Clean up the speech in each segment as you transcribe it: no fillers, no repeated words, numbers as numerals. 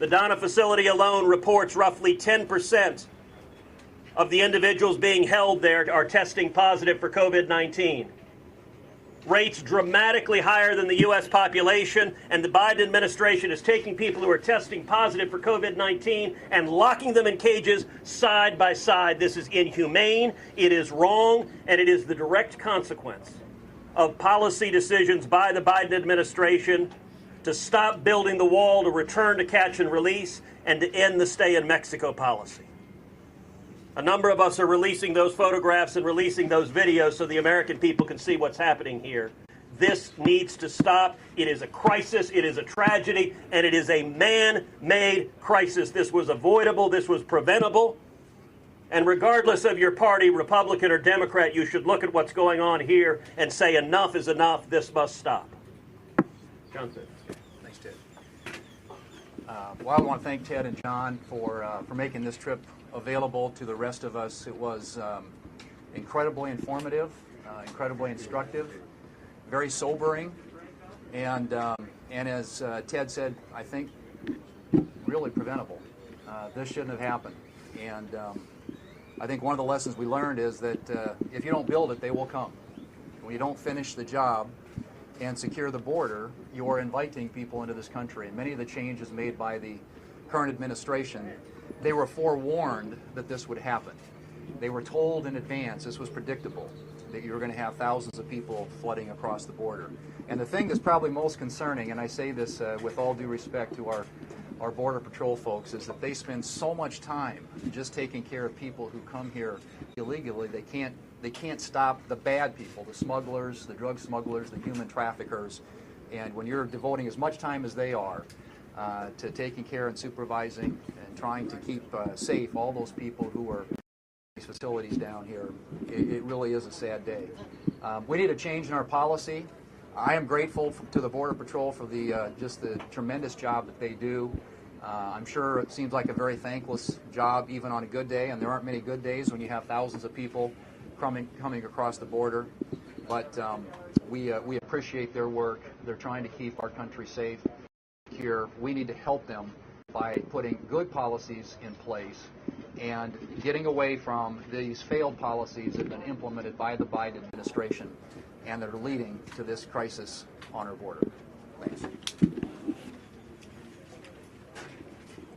The Donna facility alone reports roughly 10% of the individuals being held there are testing positive for COVID-19. Rates dramatically higher than the U.S. population, and the Biden administration is taking people who are testing positive for COVID-19 and locking them in cages side by side. This is inhumane, it is wrong, and it is the direct consequence of policy decisions by the Biden administration to stop building the wall, to return to catch and release, and to end the stay in Mexico policy. A number of us are releasing those photographs and releasing those videos so the American people can see what's happening here. This needs to stop. It is a crisis, it is a tragedy, and it is a man-made crisis. This was avoidable, this was preventable. And regardless of your party, Republican or Democrat, you should look at what's going on here and say enough is enough, this must stop. Johnson. Thanks, Ted. Well, I want to thank Ted and John for making this trip available to the rest of us. It was incredibly informative, incredibly instructive, very sobering, and as Ted said, I think really preventable. This shouldn't have happened, and I think one of the lessons we learned is that if you don't build it, they will come. When you don't finish the job and secure the border, you are inviting people into this country. And many of the changes made by the current administration, they were forewarned that this would happen. They were told in advance, this was predictable, that you were going to have thousands of people flooding across the border. And the thing that's probably most concerning, and I say this with all due respect to our Border Patrol folks, is that they spend so much time just taking care of people who come here illegally. They can't stop the bad people, the smugglers, the drug smugglers, the human traffickers. And when you're devoting as much time as they are to taking care and supervising and trying to keep safe all those people who are in these facilities down here, it really is a sad day. We need a change in our policy. I am grateful to the Border Patrol for just the tremendous job that they do. I'm sure it seems like a very thankless job even on a good day, and there aren't many good days when you have thousands of people coming across the border. But we appreciate their work. They're trying to keep our country safe, secure. We need to help them by putting good policies in place and getting away from these failed policies that have been implemented by the Biden administration and that are leading to this crisis on our border. Thanks.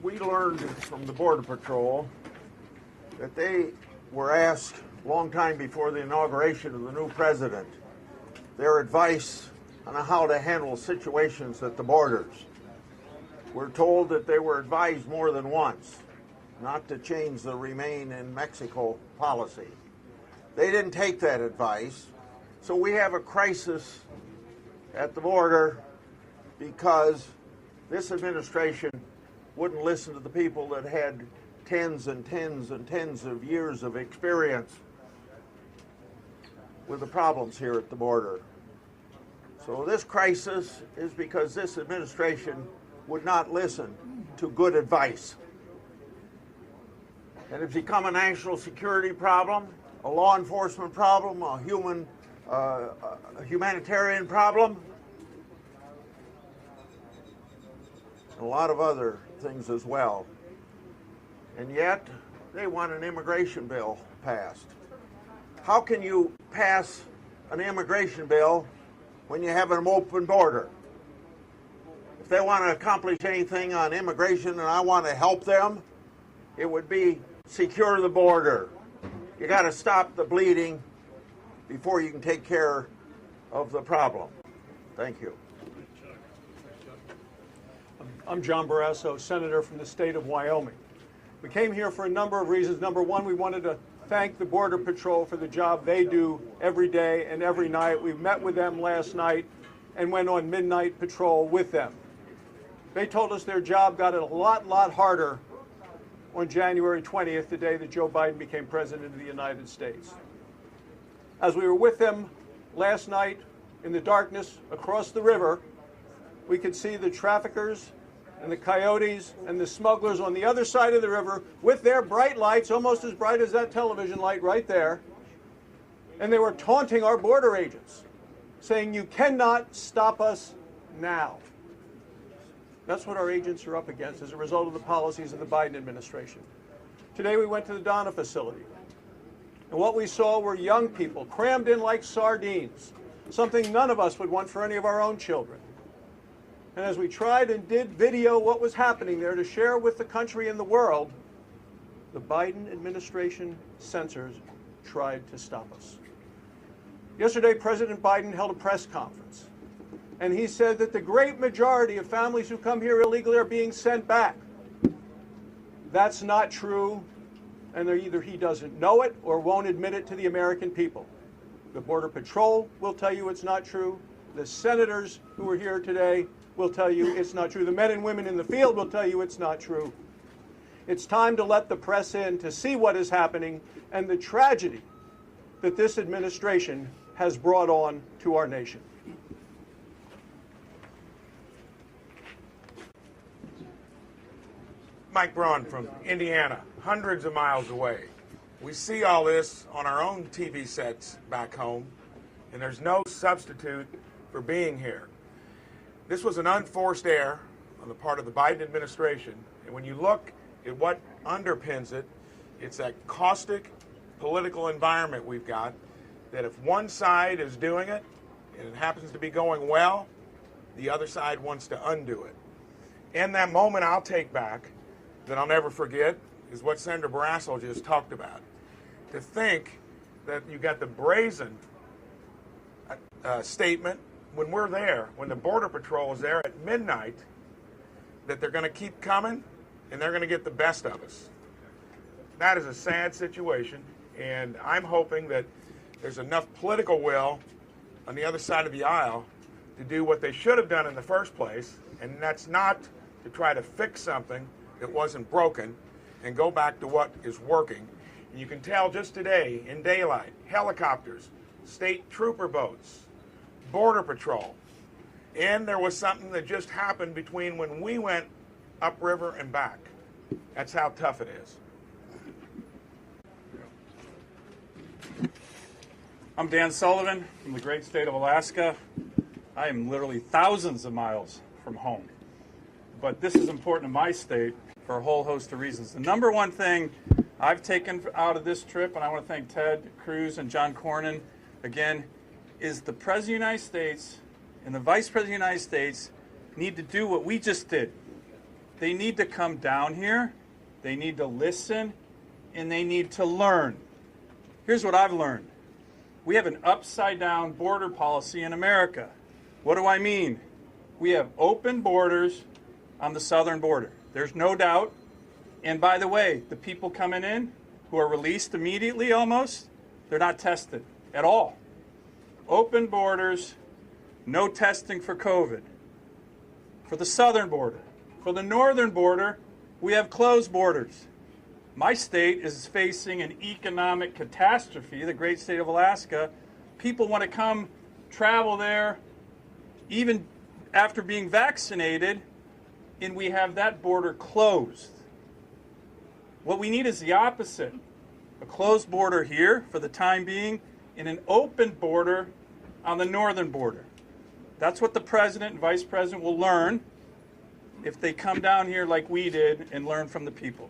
We learned from the Border Patrol that they were asked a long time before the inauguration of the new president their advice on how to handle situations at the borders. We're told that they were advised more than once not to change the Remain in Mexico policy. They didn't take that advice, so we have a crisis at the border because this administration wouldn't listen to the people that had tens and tens and tens of years of experience with the problems here at the border. So this crisis is because this administration would not listen to good advice. And it's become a national security problem, a law enforcement problem, a humanitarian problem, and a lot of other things as well. And yet, they want an immigration bill passed. How can you pass an immigration bill when you have an open border? If they want to accomplish anything on immigration and I want to help them, it would be secure the border. You got to stop the bleeding before you can take care of the problem. Thank you. I'm John Barrasso, Senator from the state of Wyoming. We came here for a number of reasons. Number one, we wanted to thank the Border Patrol for the job they do every day and every night. We met with them last night and went on midnight patrol with them. They told us their job got a lot harder on January 20th, the day that Joe Biden became president of the United States. As we were with them last night in the darkness across the river, we could see the traffickers and the coyotes and the smugglers on the other side of the river with their bright lights, almost as bright as that television light right there. And they were taunting our border agents, saying, "You cannot stop us now." That's what our agents are up against as a result of the policies of the Biden administration. Today we went to the Donna facility, and what we saw were young people crammed in like sardines, something none of us would want for any of our own children. And as we tried and did video what was happening there to share with the country and the world, the Biden administration censors tried to stop us. Yesterday, President Biden held a press conference, and he said that the great majority of families who come here illegally are being sent back. That's not true, and either he doesn't know it or won't admit it to the American people. The Border Patrol will tell you it's not true. The senators who are here today will tell you it's not true. The men and women in the field will tell you it's not true. It's time to let the press in to see what is happening and the tragedy that this administration has brought on to our nation. Mike Braun from Indiana, hundreds of miles away. We see all this on our own TV sets back home, and there's no substitute for being here. This was an unforced error on the part of the Biden administration, and when you look at what underpins it, it's that caustic political environment we've got, that if one side is doing it, and it happens to be going well, the other side wants to undo it. And that moment I'll take back, that I'll never forget, is what Senator Barrasso just talked about. To think that you got the brazen statement when we're there, when the Border Patrol is there at midnight, that they're going to keep coming and they're going to get the best of us. That is a sad situation, and I'm hoping that there's enough political will on the other side of the aisle to do what they should have done in the first place, and that's not to try to fix something that wasn't broken and go back to what is working. And you can tell just today in daylight, helicopters, state trooper boats, Border Patrol, and there was something that just happened between when we went upriver and back. That's how tough it is. I'm Dan Sullivan from the great state of Alaska. I am literally thousands of miles from home. But this is important to my state for a whole host of reasons. The number one thing I've taken out of this trip, and I want to thank Ted Cruz and John Cornyn again, is the President of the United States and the Vice President of the United States need to do what we just did. They need to come down here, they need to listen, and they need to learn. Here's what I've learned. We have an upside-down border policy in America. What do I mean? We have open borders on the southern border. There's no doubt. And by the way, the people coming in who are released immediately almost, they're not tested at all. Open borders, no testing for COVID. For the southern border. For the northern border, we have closed borders. My state is facing an economic catastrophe, the great state of Alaska. People want to come travel there even after being vaccinated, and we have that border closed. What we need is the opposite. A closed border here for the time being, and an open border on the northern border. That's what the President and Vice President will learn if they come down here like we did and learn from the people.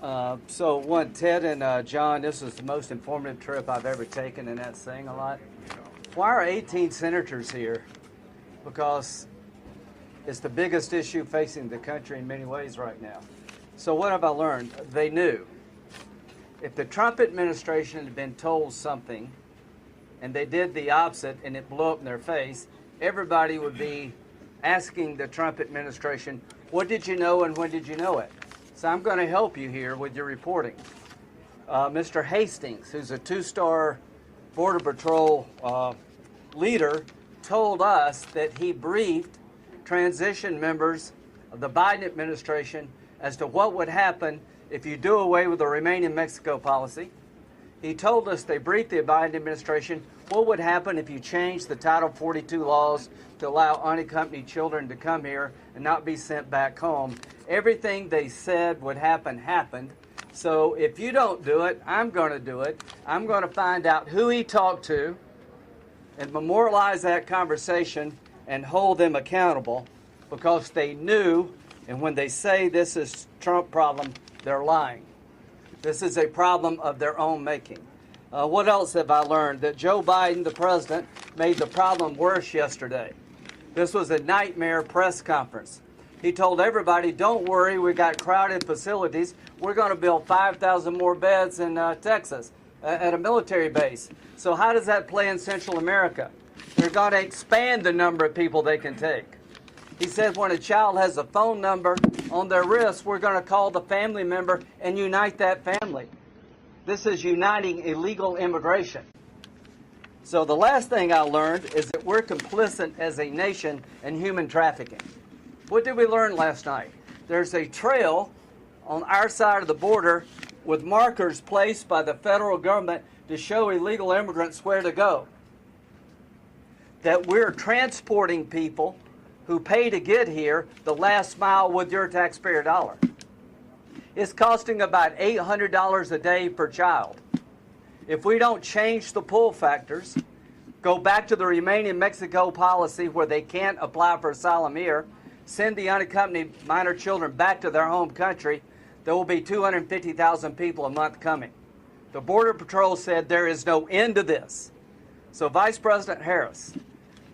Ted and John, this was the most informative trip I've ever taken, and that's saying a lot. Why are 18 senators here? Because it's the biggest issue facing the country in many ways right now. So what have I learned? They knew. If the Trump administration had been told something and they did the opposite and it blew up in their face, everybody would be asking the Trump administration, what did you know and when did you know it? So I'm going to help you here with your reporting. Mr. Hastings, who's a two-star Border Patrol leader, told us that he briefed transition members of the Biden administration as to what would happen if you do away with the Remain in Mexico policy. He told us they briefed the Biden administration what would happen if you changed the Title 42 laws to allow unaccompanied children to come here and not be sent back home. Everything they said would happen happened. So if you don't do it, I'm going to do it. I'm going to find out who he talked to and memorialize that conversation and hold them accountable because they knew, and when they say this is Trump problem, they're lying. This is a problem of their own making. What else have I learned? That Joe Biden, the president, made the problem worse yesterday. This was a nightmare press conference. He told everybody, don't worry, we got crowded facilities. We're going to build 5,000 more beds in Texas at a military base. So how does that play in Central America? They're going to expand the number of people they can take. He said when a child has a phone number on their wrist, we're going to call the family member and unite that family. This is uniting illegal immigration. So the last thing I learned is that we're complicit as a nation in human trafficking. What did we learn last night? There's a trail on our side of the border with markers placed by the federal government to show illegal immigrants where to go. That we're transporting people who pay to get here the last mile with your taxpayer dollar. It's costing about $800 a day per child. If we don't change the pull factors, go back to the Remain in Mexico policy where they can't apply for asylum here, send the unaccompanied minor children back to their home country, there will be 250,000 people a month coming. The Border Patrol said there is no end to this. So Vice President Harris,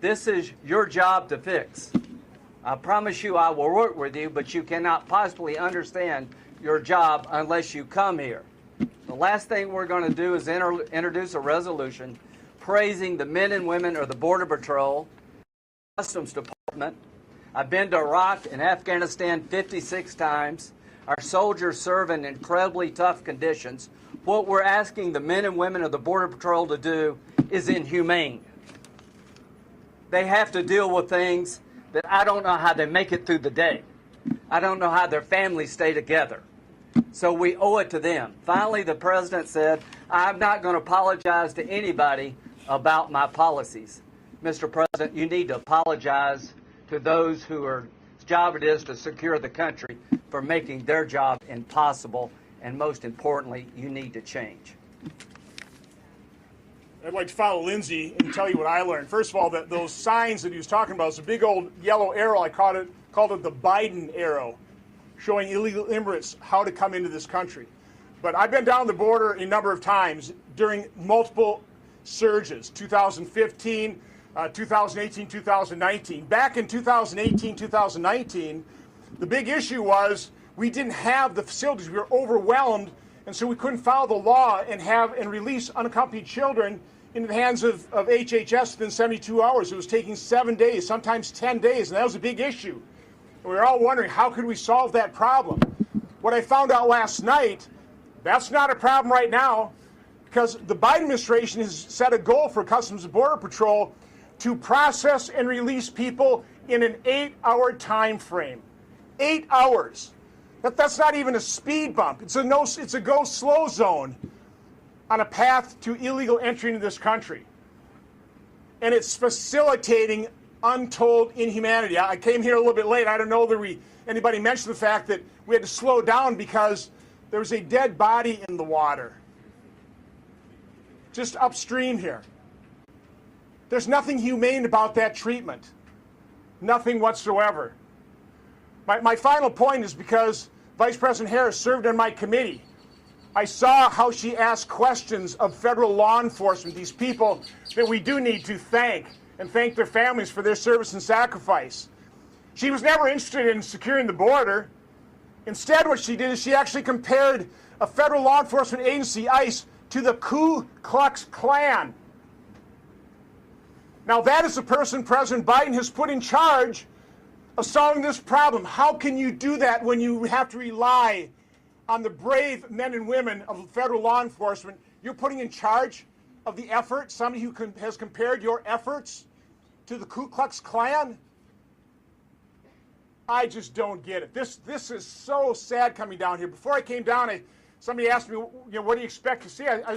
this is your job to fix. I promise you I will work with you, but you cannot possibly understand your job unless you come here. The last thing we're going to do is introduce a resolution praising the men and women of the Border Patrol, Customs Department. I've been to Iraq and Afghanistan 56 times. Our soldiers serve in incredibly tough conditions. What we're asking the men and women of the Border Patrol to do is inhumane. They have to deal with things that I don't know how they make it through the day. I don't know how their families stay together. So we owe it to them. Finally, the president said, I'm not going to apologize to anybody about my policies. Mr. President, you need to apologize to those whose job it is to secure the country for making their job impossible. And most importantly, you need to change. I'd like to follow Lindsay and tell you what I learned. First of all, that those signs that he was talking about, it's a big old yellow arrow. I called it the Biden arrow, showing illegal immigrants how to come into this country. But I've been down the border a number of times during multiple surges, 2015, 2018, 2019. Back in 2018, 2019, the big issue was we didn't have the facilities. We were overwhelmed, and so we couldn't follow the law and release unaccompanied children into the hands of HHS within 72 hours. It was taking 7 days, sometimes 10 days, and that was a big issue. And we were all wondering, how could we solve that problem? What I found out last night, that's not a problem right now, because the Biden administration has set a goal for Customs and Border Patrol to process and release people in an 8-hour time frame. 8 hours. That's not even a speed bump. It's a go slow zone on a path to illegal entry into this country. And it's facilitating untold inhumanity. I came here a little bit late. I don't know that anybody mentioned the fact that we had to slow down because there was a dead body in the water just upstream here. There's nothing humane about that treatment. Nothing whatsoever. My final point is because Vice President Harris served on my committee. I saw how she asked questions of federal law enforcement, these people that we do need to thank, and thank their families for their service and sacrifice. She was never interested in securing the border. Instead, what she did is she actually compared a federal law enforcement agency, ICE, to the Ku Klux Klan. Now, that is the person President Biden has put in charge of solving this problem. How can you do that when you have to rely on the brave men and women of federal law enforcement? You're putting in charge of the effort, somebody who has compared your efforts to the Ku Klux Klan? I just don't get it. This is so sad coming down here. Before I came down, somebody asked me, what do you expect to see? I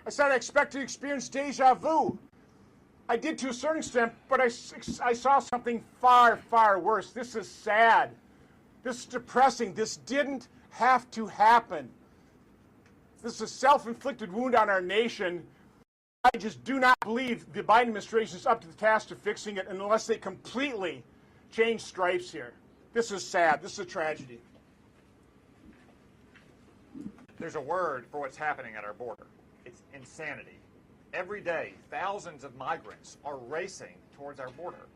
said I expect to experience deja vu. I did to a certain extent, but I saw something far, far worse. This is sad. This is depressing. This didn't have to happen. This is a self-inflicted wound on our nation. I just do not believe the Biden administration is up to the task of fixing it unless they completely change stripes here. This is sad. This is a tragedy. There's a word for what's happening at our border. It's insanity. Every day, thousands of migrants are racing towards our border.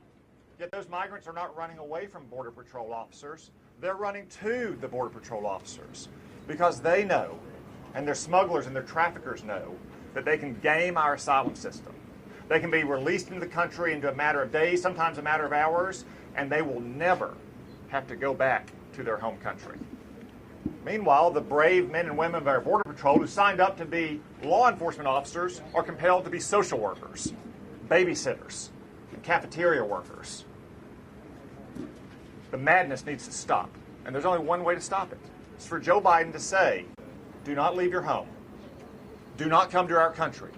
Yet those migrants are not running away from Border Patrol officers. They're running to the Border Patrol officers because they know, and their smugglers and their traffickers know, that they can game our asylum system. They can be released into the country into a matter of days, sometimes a matter of hours, and they will never have to go back to their home country. Meanwhile, the brave men and women of our Border Patrol who signed up to be law enforcement officers are compelled to be social workers, babysitters, and cafeteria workers. The madness needs to stop, and there's only one way to stop it. It's for Joe Biden to say, do not leave your home. Do not come to our country.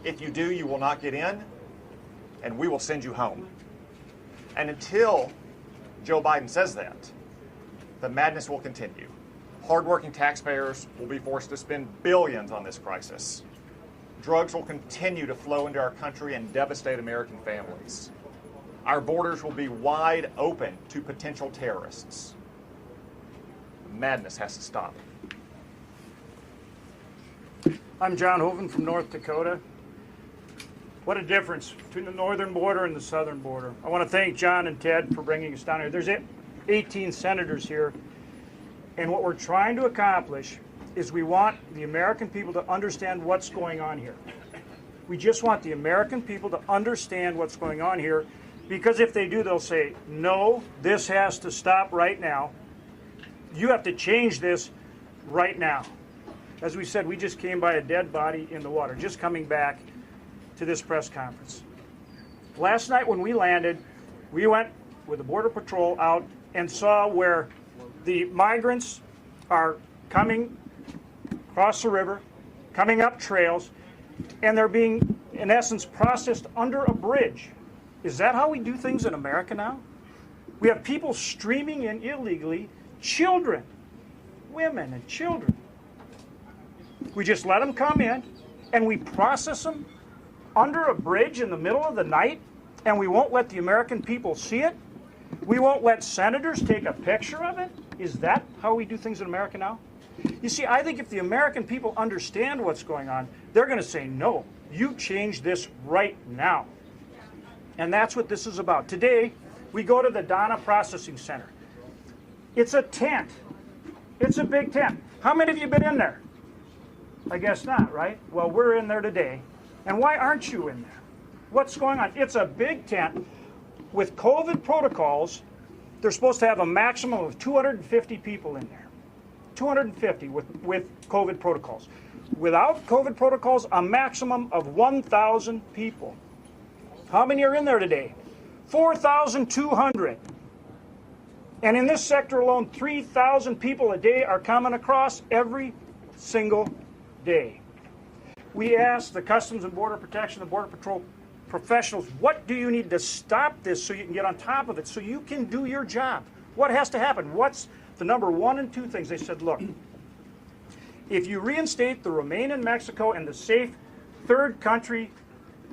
If you do, you will not get in, and we will send you home. And until Joe Biden says that, the madness will continue. Hardworking taxpayers will be forced to spend billions on this crisis. Drugs will continue to flow into our country and devastate American families. Our borders will be wide open to potential terrorists. The madness has to stop. I'm John Hoven from North Dakota. What a difference between the northern border and the southern border. I want to thank John and Ted for bringing us down here. There's 18 senators here, and what we're trying to accomplish is we want the American people to understand what's going on here. We just want the American people to understand what's going on here, because if they do, they'll say, no, this has to stop right now. You have to change this right now. As we said, we just came by a dead body in the water, just coming back to this press conference. Last night when we landed, we went with the Border Patrol out and saw where the migrants are coming across the river, coming up trails, and they're being, in essence, processed under a bridge. Is that how we do things in America now? We have people streaming in illegally, children, women and children. We just let them come in, and we process them under a bridge in the middle of the night, and we won't let the American people see it? We won't let senators take a picture of it? Is that how we do things in America now? You see, I think if the American people understand what's going on, they're going to say, no, you change this right now. And that's what this is about. Today, we go to the Donna Processing Center. It's a tent. It's a big tent. How many of you been in there? I guess not, right? Well, we're in there today. And why aren't you in there? What's going on? It's a big tent with COVID protocols. They're supposed to have a maximum of 250 people in there. 250 with COVID protocols. Without COVID protocols, a maximum of 1,000 people. How many are in there today? 4,200. And in this sector alone, 3,000 people a day are coming across every single day. We asked the Customs and Border Protection, the Border Patrol professionals, what do you need to stop this so you can get on top of it, so you can do your job? What has to happen? What's the number 1 and 2 things? They said, look, if you reinstate the Remain in Mexico and the safe third country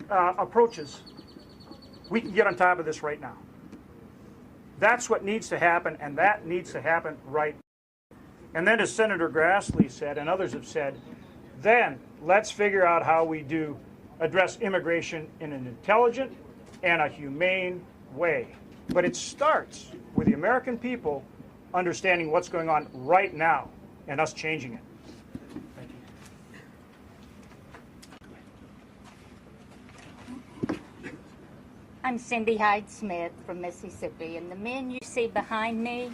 approaches, we can get on top of this right now. That's what needs to happen, and that needs to happen right now. And then, as Senator Grassley said, and others have said, then let's figure out how we do address immigration in an intelligent and a humane way. But it starts with the American people understanding what's going on right now and us changing it. Thank you. I'm Cindy Hyde-Smith from Mississippi, and the men you see behind me,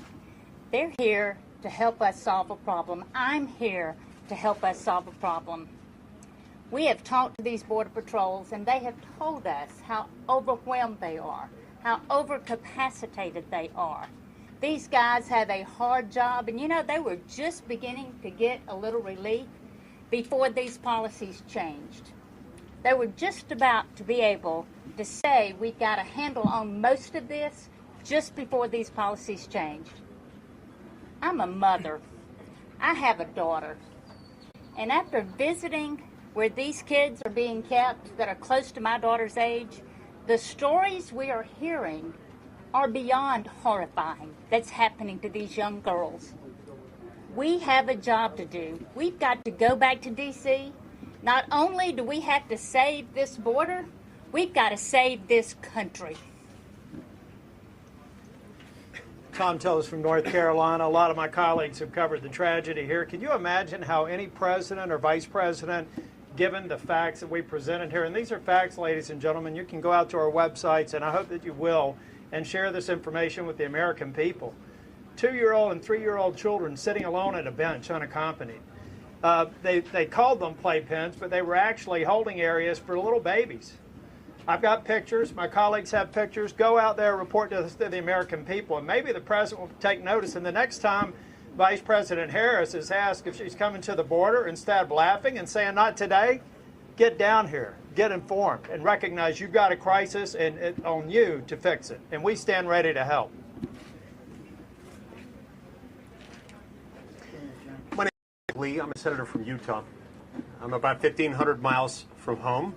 they're here to help us solve a problem. I'm here to help us solve a problem. We have talked to these Border Patrols, and they have told us how overwhelmed they are, how overcapacitated they are. These guys have a hard job, and you know, they were just beginning to get a little relief before these policies changed. They were just about to be able to say we've got a handle on most of this just before these policies changed. I'm a mother. I have a daughter. And after visiting where these kids are being kept that are close to my daughter's age, the stories we are hearing are beyond horrifying that's happening to these young girls. We have a job to do. We've got to go back to D.C. Not only do we have to save this border, we've got to save this country. Tom Tellis from North Carolina. A lot of my colleagues have covered the tragedy here. Can you imagine how any president or vice president, given the facts that we presented here, and these are facts, ladies and gentlemen, you can go out to our websites, and I hope that you will, and share this information with the American people. 2-year-old and 3-year-old children sitting alone at a bench unaccompanied. They called them playpens, but they were actually holding areas for little babies. I've got pictures. My colleagues have pictures. Go out there, report to the American people, and maybe the president will take notice. And the next time Vice President Harris is asked if she's coming to the border, instead of laughing and saying, "Not today," get down here, get informed, and recognize you've got a crisis, and it's on you to fix it. And we stand ready to help. My name is Lee. I'm a senator from Utah. I'm about 1,500 miles from home.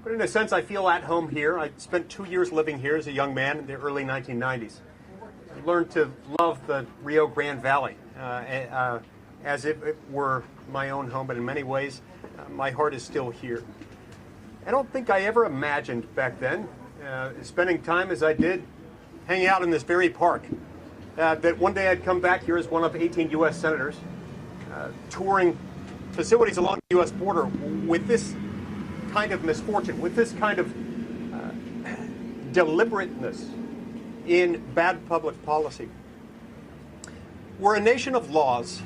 But in a sense, I feel at home here. I spent 2 years living here as a young man in the early 1990s. I learned to love the Rio Grande Valley as if it were my own home, but in many ways, my heart is still here. I don't think I ever imagined back then, spending time as I did, hanging out in this very park, that one day I'd come back here as one of 18 U.S. senators, touring facilities along the U.S. border with this kind of misfortune, with this kind of deliberateness in bad public policy. We're a nation of laws.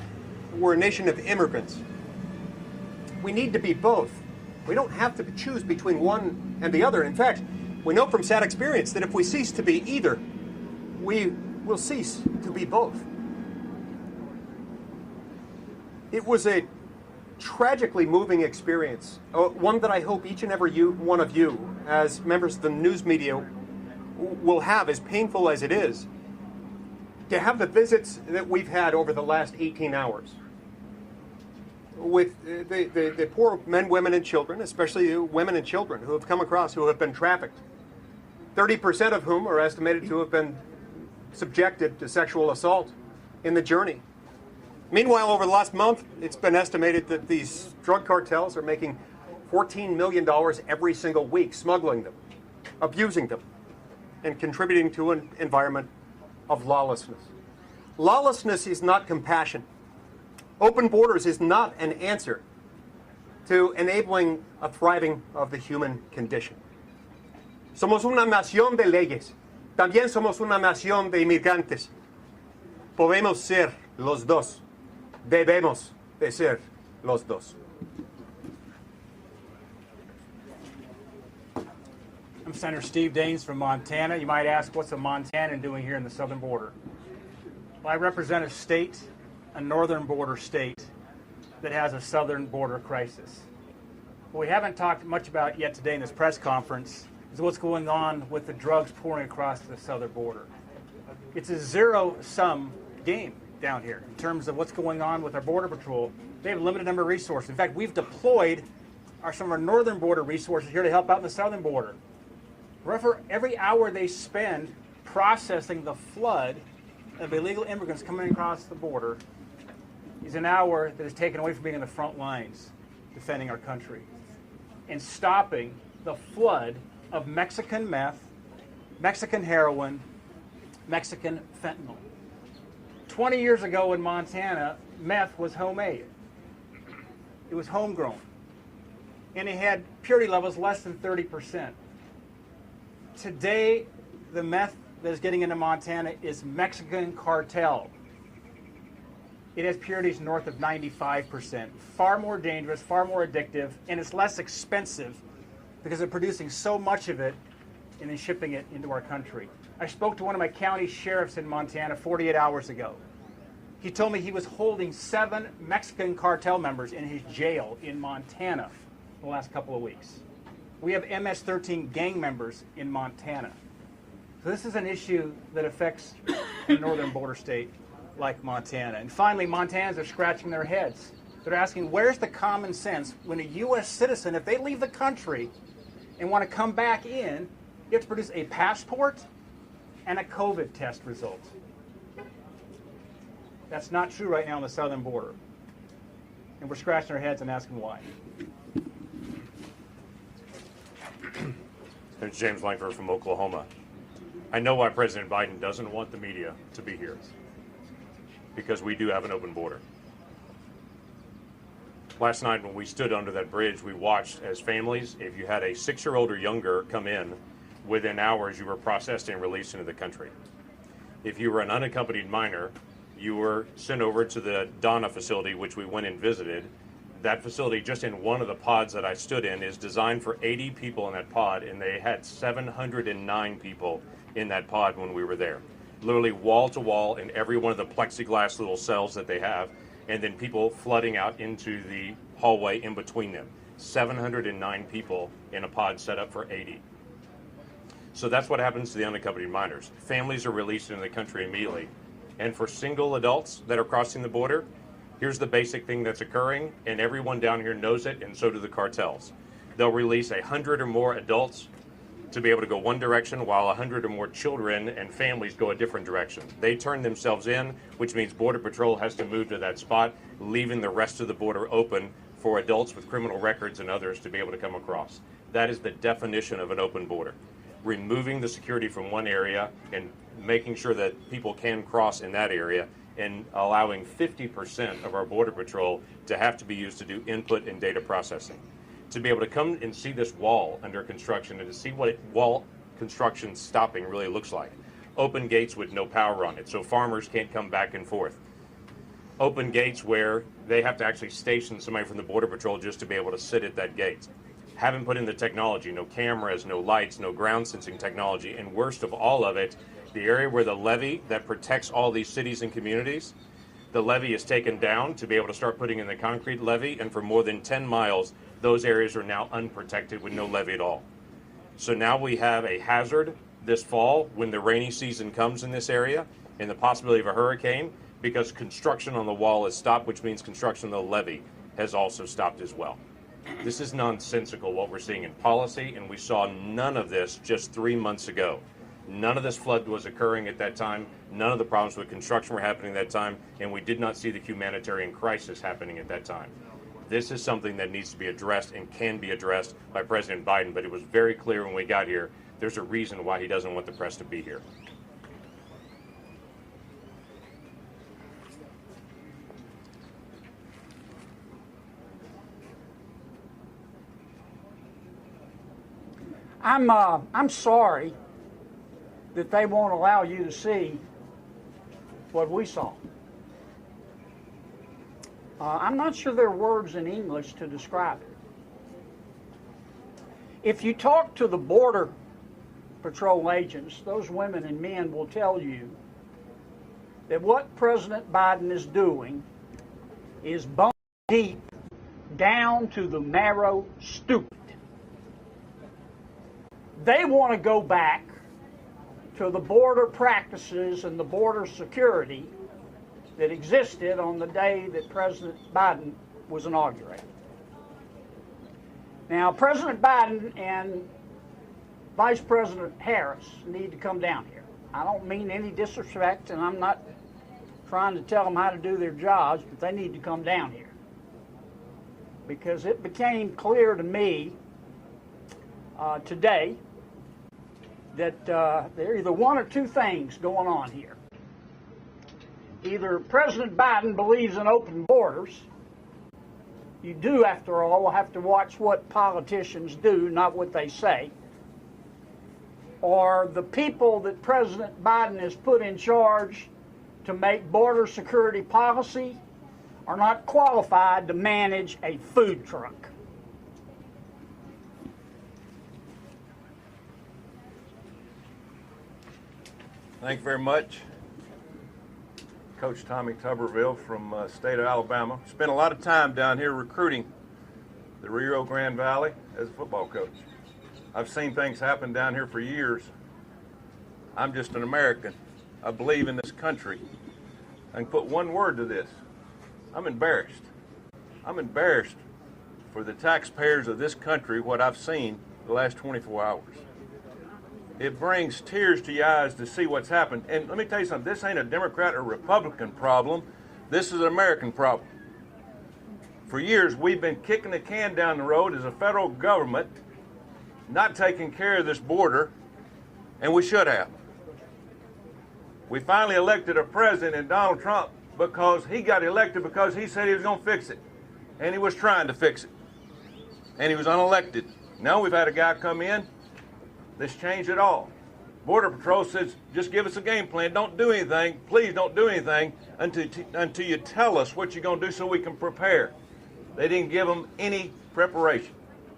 We're a nation of immigrants. We need to be both. We don't have to choose between one and the other. In fact, we know from sad experience that if we cease to be either, we will cease to be both. It was a tragically moving experience, one that I hope each and every one of you, as members of the news media, will have, as painful as it is, to have the visits that we've had over the last 18 hours with the poor men, women, and children, especially women and children who have come across, who have been trafficked, 30% of whom are estimated to have been subjected to sexual assault in the journey. Meanwhile, over the last month, it's been estimated that these drug cartels are making $14 million every single week, smuggling them, abusing them, and contributing to an environment of lawlessness. Lawlessness is not compassion. Open borders is not an answer to enabling a thriving of the human condition. Somos una nación de leyes. También somos una nación de inmigrantes. Podemos ser los dos. Debemos de ser los dos. I'm Senator Steve Daines from Montana. You might ask, what's a Montanan doing here in the southern border? Well, I represent a state, a northern border state, that has a southern border crisis. What we haven't talked much about yet today in this press conference is what's going on with the drugs pouring across the southern border. It's a zero-sum game down here in terms of what's going on with our Border Patrol. They have a limited number of resources. In fact, we've deployed some of our northern border resources here to help out in the southern border. For every hour they spend processing the flood of illegal immigrants coming across the border is an hour that is taken away from being in the front lines defending our country and stopping the flood of Mexican meth, Mexican heroin, Mexican fentanyl. 20 years ago in Montana, meth was homemade. It was homegrown. And it had purity levels less than 30%. Today, the meth that is getting into Montana is Mexican cartel. It has purities north of 95%. Far more dangerous, far more addictive, and it's less expensive because they're producing so much of it and then shipping it into our country. I spoke to one of my county sheriffs in Montana 48 hours ago. He told me he was holding 7 Mexican cartel members in his jail in Montana the last couple of weeks. We have MS-13 gang members in Montana. So this is an issue that affects a northern border state like Montana. And finally, Montanans are scratching their heads. They're asking, where's the common sense when a U.S. citizen, if they leave the country and want to come back in, you have to produce a passport and a COVID test result. That's not true right now on the southern border. And we're scratching our heads and asking why. It's James Langford from Oklahoma. I know why President Biden doesn't want the media to be here. Because we do have an open border. Last night when we stood under that bridge, we watched as families, if you had a 6-year-old or younger come in, within hours you were processed and released into the country. If you were an unaccompanied minor, you were sent over to the Donna facility, which we went and visited. That facility, just in one of the pods that I stood in, is designed for 80 people in that pod, and they had 709 people in that pod when we were there. Literally wall to wall in every one of the plexiglass little cells that they have, and then people flooding out into the hallway in between them. 709 people in a pod set up for 80. So that's what happens to the unaccompanied minors. Families are released into the country immediately. And for single adults that are crossing the border, here's the basic thing that's occurring, and everyone down here knows it, and so do the cartels. They'll release 100 or more adults to be able to go one direction, while 100 or more children and families go a different direction. They turn themselves in, which means Border Patrol has to move to that spot, leaving the rest of the border open for adults with criminal records and others to be able to come across. That is the definition of an open border. Removing the security from one area and making sure that people can cross in that area, and allowing 50% of our Border Patrol to have to be used to do input and data processing. To be able to come and see this wall under construction and to see what wall construction stopping really looks like. Open gates with no power on it, so farmers can't come back and forth. Open gates where they have to actually station somebody from the Border Patrol just to be able to sit at that gate. Haven't put in the technology, no cameras, no lights, no ground sensing technology, and worst of all of it, the area where the levee that protects all these cities and communities, the levee is taken down to be able to start putting in the concrete levee, and for more than 10 miles, those areas are now unprotected with no levee at all. So now we have a hazard this fall when the rainy season comes in this area, and the possibility of a hurricane, because construction on the wall is stopped, which means construction on the levee has also stopped as well. This is nonsensical what we're seeing in policy, and we saw none of this just 3 months ago. None of this flood was occurring at that time. None of the problems with construction were happening at that time, and we did not see the humanitarian crisis happening at that time. This is something that needs to be addressed and can be addressed by President Biden, but it was very clear when we got here, there's a reason why he doesn't want the press to be here. I'm sorry that they won't allow you to see what we saw. I'm not sure there are words in English to describe it. If you talk to the Border Patrol agents, those women and men will tell you that what President Biden is doing is bone deep down to the marrow stupid. They want to go back to the border practices and the border security that existed on the day that President Biden was inaugurated. Now, President Biden and Vice President Harris need to come down here. I don't mean any disrespect, and I'm not trying to tell them how to do their jobs, but they need to come down here. Because it became clear to me today that there are either one or two things going on here. Either President Biden believes in open borders. You do, after all, have to watch what politicians do, not what they say. Or the people that President Biden has put in charge to make border security policy are not qualified to manage a food truck. Thank you very much. Coach Tommy Tuberville from state of Alabama. Spent a lot of time down here recruiting the Rio Grande Valley as a football coach. I've seen things happen down here for years. I'm just an American. I believe in this country. I can put one word to this. I'm embarrassed. I'm embarrassed for the taxpayers of this country what I've seen the last 24 hours. It brings tears to your eyes to see what's happened. And let me tell you something, this ain't a Democrat or Republican problem. This is an American problem. For years, we've been kicking the can down the road as a federal government, not taking care of this border, and we should have. We finally elected a president in Donald Trump because he got elected because he said he was going to fix it. And he was trying to fix it. And he was unelected. Now we've had a guy come in that's changed it all. Border Patrol says, just give us a game plan. Don't do anything. Please don't do anything until you tell us what you're going to do so we can prepare. They didn't give them any preparation.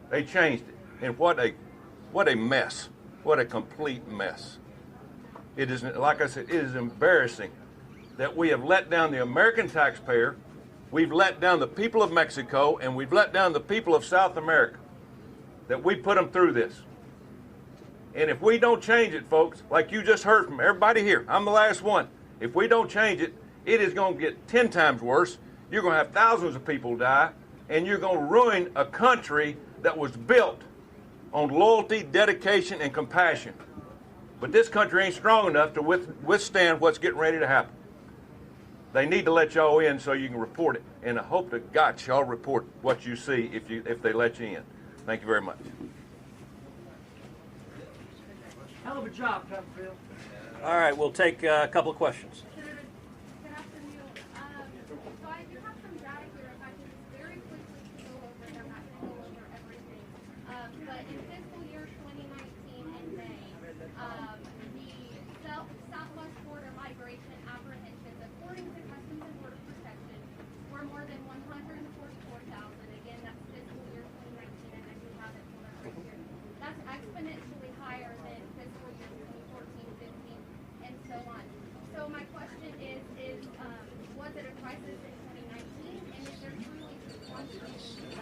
They changed it. And what a mess. What a complete mess. It is, like I said, it is embarrassing that we have let down the American taxpayer, we've let down the people of Mexico, and we've let down the people of South America, that we put them through this. And if we don't change it, folks, like you just heard from everybody here, I'm the last one. If we don't change it, it is going to get 10 times worse. You're going to have thousands of people die, and you're going to ruin a country that was built on loyalty, dedication, and compassion. But this country ain't strong enough to withstand what's getting ready to happen. They need to let y'all in so you can report it. And I hope to God y'all report what you see if they let you in. Thank you very much. Hell of a job, Pepperfield. All right, we'll take a couple of questions. Good afternoon. So I do have some data here. If I can just very quickly go over them, not to go over everything. But in fiscal year 2019 in May, the Southwest border migration apprehensions, according to Customs and Border Protection, were more than 144,000. Again, that's fiscal year 2019, and I do have it right here. That's exponentially higher than fiscal year 2014, 15, and so on. So my question is was it a crisis in 2019, and is there truly one solution?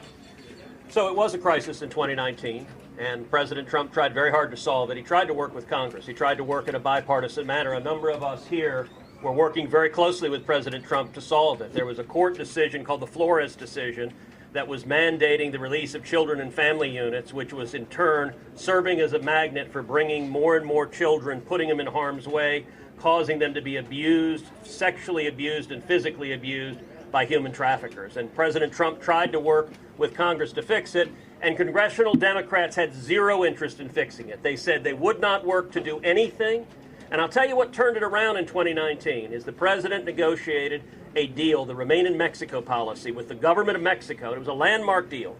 So it was a crisis in 2019, and President Trump tried very hard to solve it. He tried to work with Congress. He tried to work in a bipartisan manner. A number of us here were working very closely with President Trump to solve it. There was a court decision called the Flores decision that was mandating the release of children and family units, which was in turn serving as a magnet for bringing more and more children, putting them in harm's way, causing them to be abused, sexually abused, and physically abused by human traffickers. And President Trump tried to work with Congress to fix it, and congressional Democrats had zero interest in fixing it. They said they would not work to do anything. And I'll tell you what turned it around in 2019 is the president negotiated a deal, the Remain in Mexico policy, with the government of Mexico. It was a landmark deal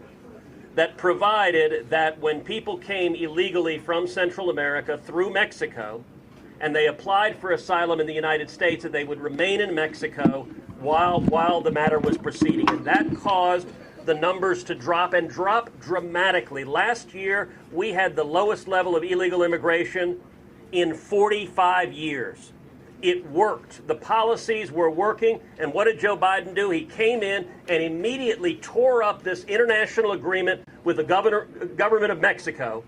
that provided that when people came illegally from Central America through Mexico and they applied for asylum in the United States, that they would remain in Mexico while the matter was proceeding. And that caused the numbers to drop, and drop dramatically. Last year, we had the lowest level of illegal immigration in 45 years. It worked. The policies were working. And what did Joe Biden do? He came in and immediately tore up this international agreement with the government of Mexico.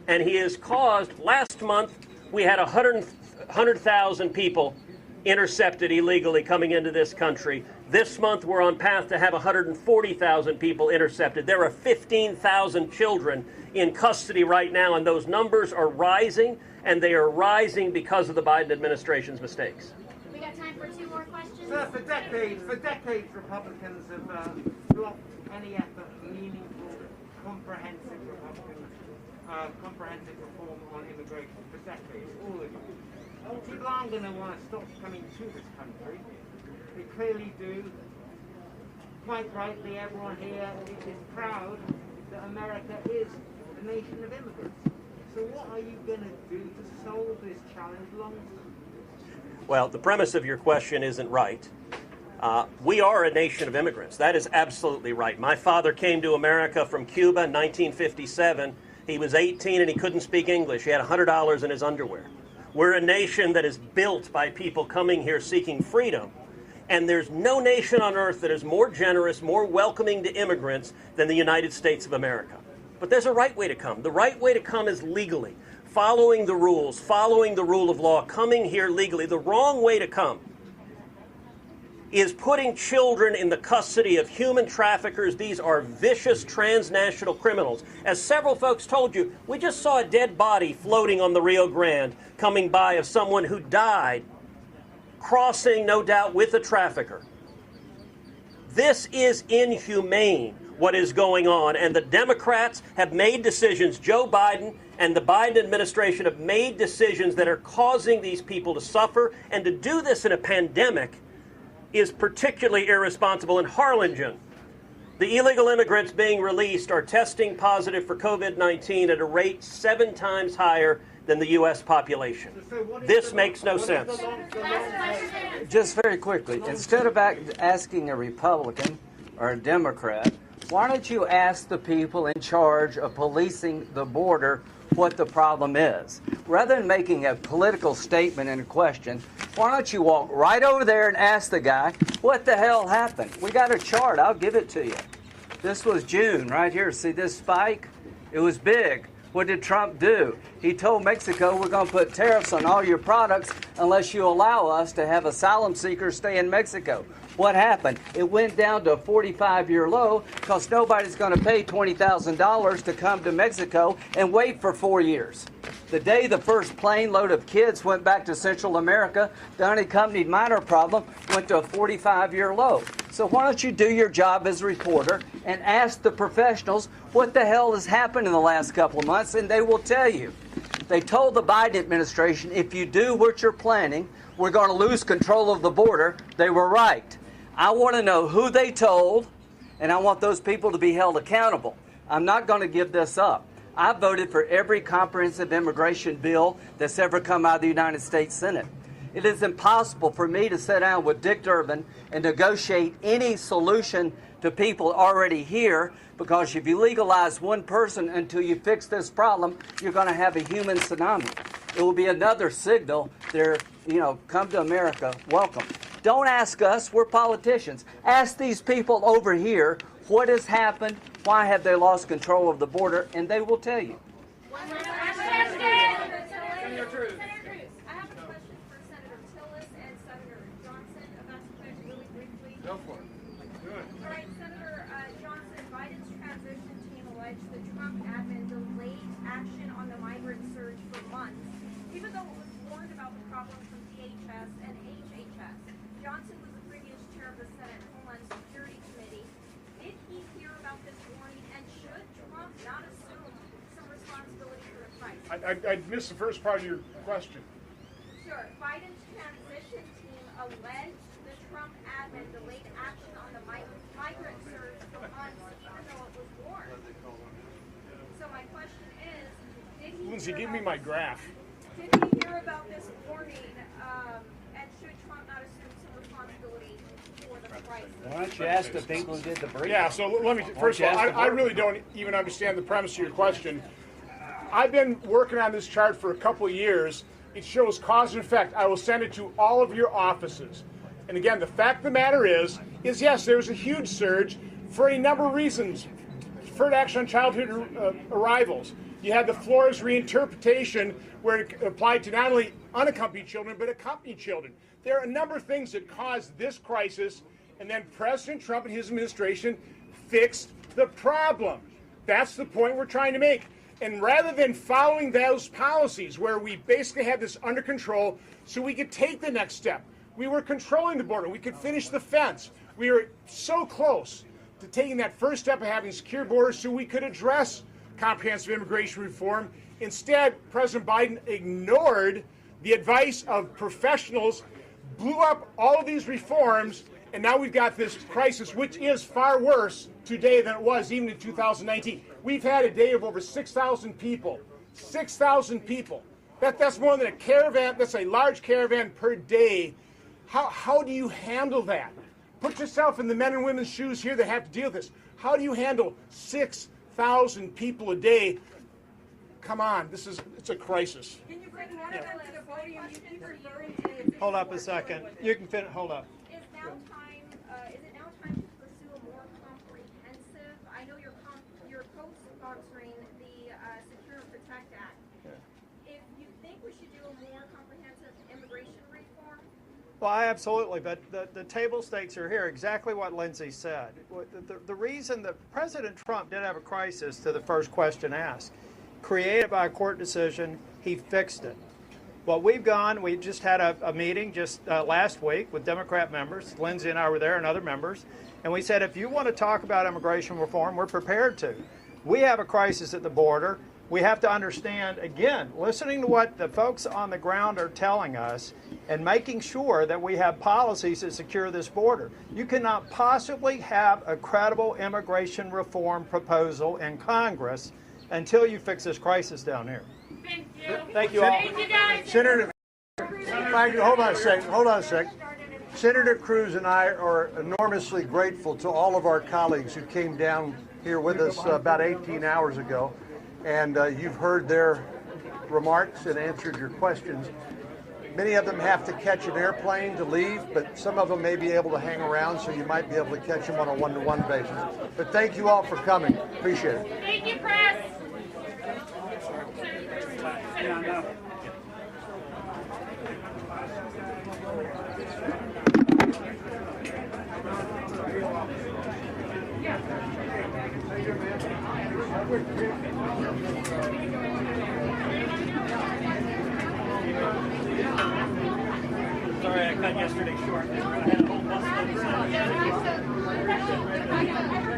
And he has caused, last month, we had 100,000 people intercepted illegally coming into this country. This month, we're on path to have 140,000 people intercepted. There are 15,000 children in custody right now, and those numbers are rising, and they are rising because of the Biden administration's mistakes. We got time for two more questions. Sir, for decades, Republicans have blocked any effort at meaningful, comprehensive reform on immigration for decades, all of you. People aren't going to want to stop coming to this country. They clearly do. Quite rightly, everyone here is proud that America is a nation of immigrants. So what are you going to do to solve this challenge long term? Well, the premise of your question isn't right. We are a nation of immigrants. That is absolutely right. My father came to America from Cuba in 1957. He was 18 and he couldn't speak English. He had $100 in his underwear. We're a nation that is built by people coming here seeking freedom. And there's no nation on earth that is more generous, more welcoming to immigrants than the United States of America. But there's a right way to come. The right way to come is legally, following the rules, following the rule of law, coming here legally. The wrong way to come is putting children in the custody of human traffickers. These are vicious transnational criminals. As several folks told you, we just saw a dead body floating on the Rio Grande coming by of someone who died, crossing, no doubt, with a trafficker. This is inhumane, what is going on, and the Democrats have made decisions. Joe Biden and the Biden administration have made decisions that are causing these people to suffer, and to do this in a pandemic is particularly irresponsible. In Harlingen, the illegal immigrants being released are testing positive for COVID-19 at a rate 7 times higher than the U.S. population. This makes no sense. Just very quickly, instead of asking a Republican or a Democrat, why don't you ask the people in charge of policing the border what the problem is? Rather than making a political statement and a question, why don't you walk right over there and ask the guy, what the hell happened? We got a chart. I'll give it to you. This was June right here. See this spike? It was big. What did Trump do? He told Mexico, we're going to put tariffs on all your products unless you allow us to have asylum seekers stay in Mexico. What happened? It went down to a 45-year low because nobody's going to pay $20,000 to come to Mexico and wait for 4 years. The day the first plane load of kids went back to Central America, the unaccompanied minor problem went to a 45-year low. So why don't you do your job as a reporter and ask the professionals what the hell has happened in the last couple of months, and they will tell you. They told the Biden administration, if you do what you're planning, we're going to lose control of the border. They were right. I want to know who they told, and I want those people to be held accountable. I'm not going to give this up. I voted for every comprehensive immigration bill that's ever come out of the United States Senate. It is impossible for me to sit down with Dick Durbin and negotiate any solution to people already here, because if you legalize one person until you fix this problem, you're going to have a human tsunami. It will be another signal there, come to America, welcome. Don't ask us, we're politicians. Ask these people over here what has happened, why have they lost control of the border, and they will tell you. Senator Cruz, I have a question for Senator Tillis and Senator Johnson about something really briefly. Go for it. Good. All right, Senator Johnson, Biden's transition team alleged the Trump admin delayed action on the migrant surge for months, even though it was warned about the problem from DHS and HHS. Johnson was the previous chair of the Senate Homeland Security Committee. Did he hear about this warning, and should Trump not assume some responsibility for the crisis? I missed the first part of your question. Sure. Biden's transition team alleged the Trump admin delayed action on the migrant surge for months, even though it was warned. So my question is, did he Lindsay, give me my graph. Did he hear about this warning, and should Trump not assume some responsibility for the crisis? Why don't you ask the people who did the briefing? Yeah, so let me, first of all, I really don't even understand the premise of your question. I've been working on this chart for a couple of years. It shows cause and effect. I will send it to all of your offices. And again, the fact of the matter is yes, there was a huge surge for a number of reasons. Deferred action on childhood arrivals. You had the Flores reinterpretation where it applied to not only unaccompanied children, but accompanied children. There are a number of things that caused this crisis, and then President Trump and his administration fixed the problem. That's the point we're trying to make. And rather than following those policies where we basically had this under control so we could take the next step, we were controlling the border, we could finish the fence. We were so close to taking that first step of having secure borders so we could address comprehensive immigration reform. Instead, President Biden ignored the advice of professionals, blew up all of these reforms, and now we've got this crisis, which is far worse today than it was even in 2019. We've had a day of over 6,000 people. 6,000 people. That's more than a caravan. That's a large caravan per day. How do you handle that? Put yourself in the men and women's shoes here that have to deal with this. How do you handle 6,000 people a day? Come on, it's a crisis. Can you bring one of them to the podium? You keep referring to Hold up a second. You can finish. Hold up. Is it now time to pursue a more comprehensive? I know you're co-sponsoring the Secure and Protect Act. If you think we should do a more comprehensive immigration reform, Well, absolutely, but the table stakes are here, exactly what Lindsay said. The reason that President Trump did have a crisis, to the first question asked, created by a court decision, he fixed it. Well, we just had a meeting just last week with Democrat members. Lindsay and I were there and other members. And we said, if you want to talk about immigration reform, we're prepared to. We have a crisis at the border. We have to understand, again, listening to what the folks on the ground are telling us and making sure that we have policies that secure this border. You cannot possibly have a credible immigration reform proposal in Congress until you fix this crisis down here. Thank you. Thank you all. Thank you, guys. Senator, hold on a sec. Senator Cruz and I are enormously grateful to all of our colleagues who came down here with us about 18 hours ago. And you've heard their remarks and answered your questions. Many of them have to catch an airplane to leave, but some of them may be able to hang around, so you might be able to catch them on a one-to-one basis. But thank you all for coming. Appreciate it. Thank you, press. Sorry, I cut yesterday short. I had a whole bus load of stuff.